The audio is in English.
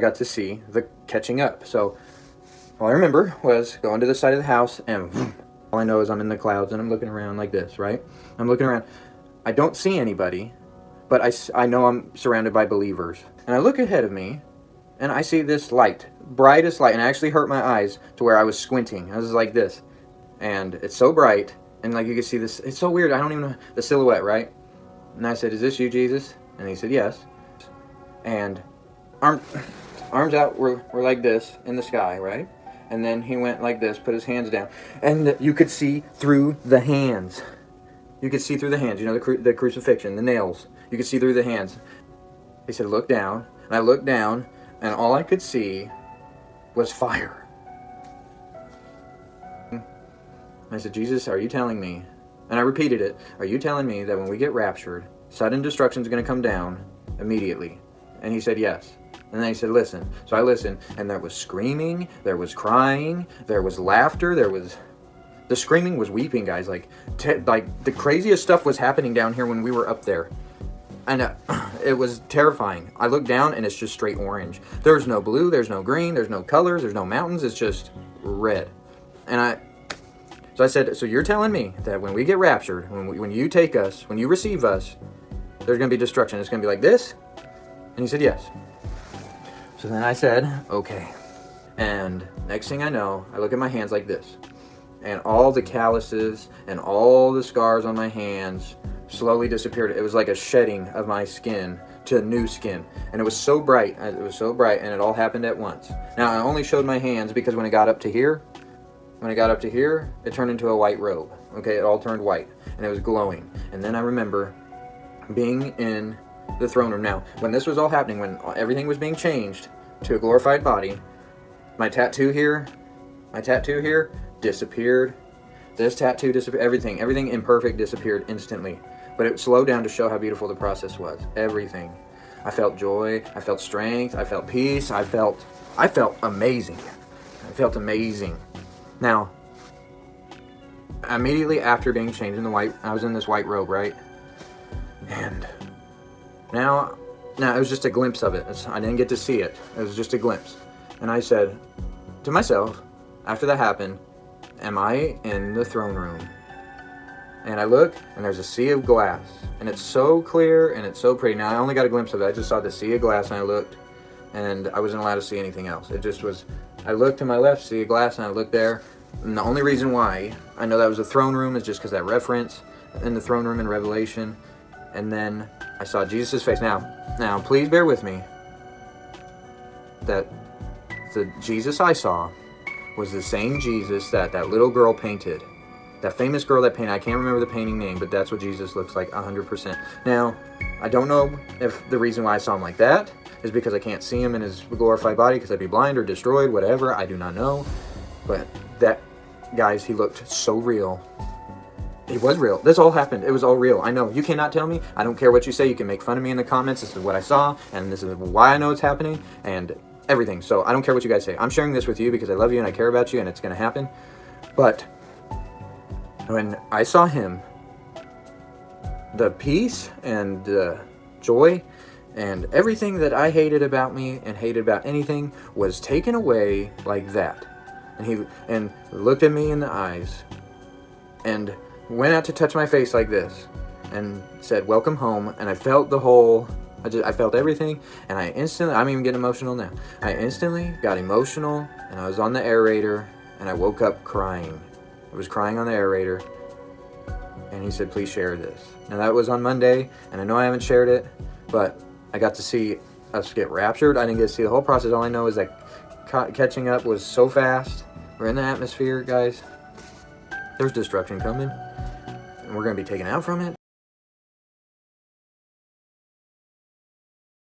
I got to see the catching up. So all I remember was going to the side of the house, and all I know is I'm in the clouds and I'm looking around like this, right? I'm looking around. I don't see anybody, but I know I'm surrounded by believers. And I look ahead of me, and I see this light, brightest light, and it actually hurt my eyes to where I was squinting. I was like this, and it's so bright, and like you can see this, it's so weird, I don't even know, the silhouette, right? And I said, "Is this you, Jesus?" And he said, "Yes." And arms out were like this in the sky, right? And then he went like this, put his hands down, and you could see through the hands. You could see through the hands, you know, the crucifixion, the nails. You could see through the hands. He said, "Look down." And I looked down, and all I could see was fire. And I said, "Jesus, are you telling me?" And I repeated it. "Are you telling me that when we get raptured, sudden destruction is going to come down immediately?" And he said, "Yes." And then he said, "Listen." So I listened, and there was screaming, there was crying, there was laughter, the screaming was weeping, guys. Like the craziest stuff was happening down here when we were up there. And it was terrifying. I looked down, and it's just straight orange. There's no blue, there's no green, there's no colors, there's no mountains, it's just red. So I said, "So you're telling me that when we get raptured, when you take us, when you receive us, there's going to be destruction. It's going to be like this?" And he said, "Yes." So then I said, "Okay." And next thing I know, I look at my hands like this. And all the calluses and all the scars on my hands slowly disappeared. It was like a shedding of my skin to new skin. And it was so bright. It was so bright, and it all happened at once. Now, I only showed my hands because when it got up to here, it turned into a white robe. Okay, it all turned white, and it was glowing. And then I remember being in the throne room. Now, when this was all happening, when everything was being changed to a glorified body, my tattoo here disappeared. This tattoo disappeared. Everything imperfect disappeared instantly. But it slowed down to show how beautiful the process was. Everything. I felt joy. I felt strength. I felt peace. I felt amazing. I felt amazing. Now, immediately after being changed in the white, I was in this white robe, right? And now it was just a glimpse of it. I didn't get to see it. It was just a glimpse. And I said to myself, after that happened, "Am I in the throne room?" And I look, and there's a sea of glass. And it's so clear, and it's so pretty. Now, I only got a glimpse of it. I just saw the sea of glass, and I looked, and I wasn't allowed to see anything else. It just was, I looked to my left, sea of glass, and I looked there. And the only reason why I know that was the throne room is just because that reference in the throne room in Revelation. And then I saw Jesus' face. Now, please bear with me that the Jesus I saw was the same Jesus that little girl painted. That famous girl that painted, I can't remember the painting name, but that's what Jesus looks like 100%. Now, I don't know if the reason why I saw him like that is because I can't see him in his glorified body because I'd be blind or destroyed, whatever, I do not know. But that, guys, he looked so real. He was real. This all happened. It was all real. I know. You cannot tell me. I don't care what you say. You can make fun of me in the comments. This is what I saw, and this is why I know it's happening, and everything. So I don't care what you guys say. I'm sharing this with you because I love you and I care about you, and it's going to happen. But when I saw him, the peace and the joy and everything that I hated about me and hated about anything was taken away like that. And he looked at me in the eyes and went out to touch my face like this and said, "Welcome home." And I felt I felt everything, and I'm even getting emotional now. I instantly got emotional, and I was on the aerator, and I woke up crying. I was crying on the aerator, and he said, "Please share this." Now that was on Monday, and I know I haven't shared it, but I got to see us get raptured. I didn't get to see the whole process. All I know is that catching up was so fast. We're in the atmosphere, guys. There's destruction coming, and we're going to be taken out from it.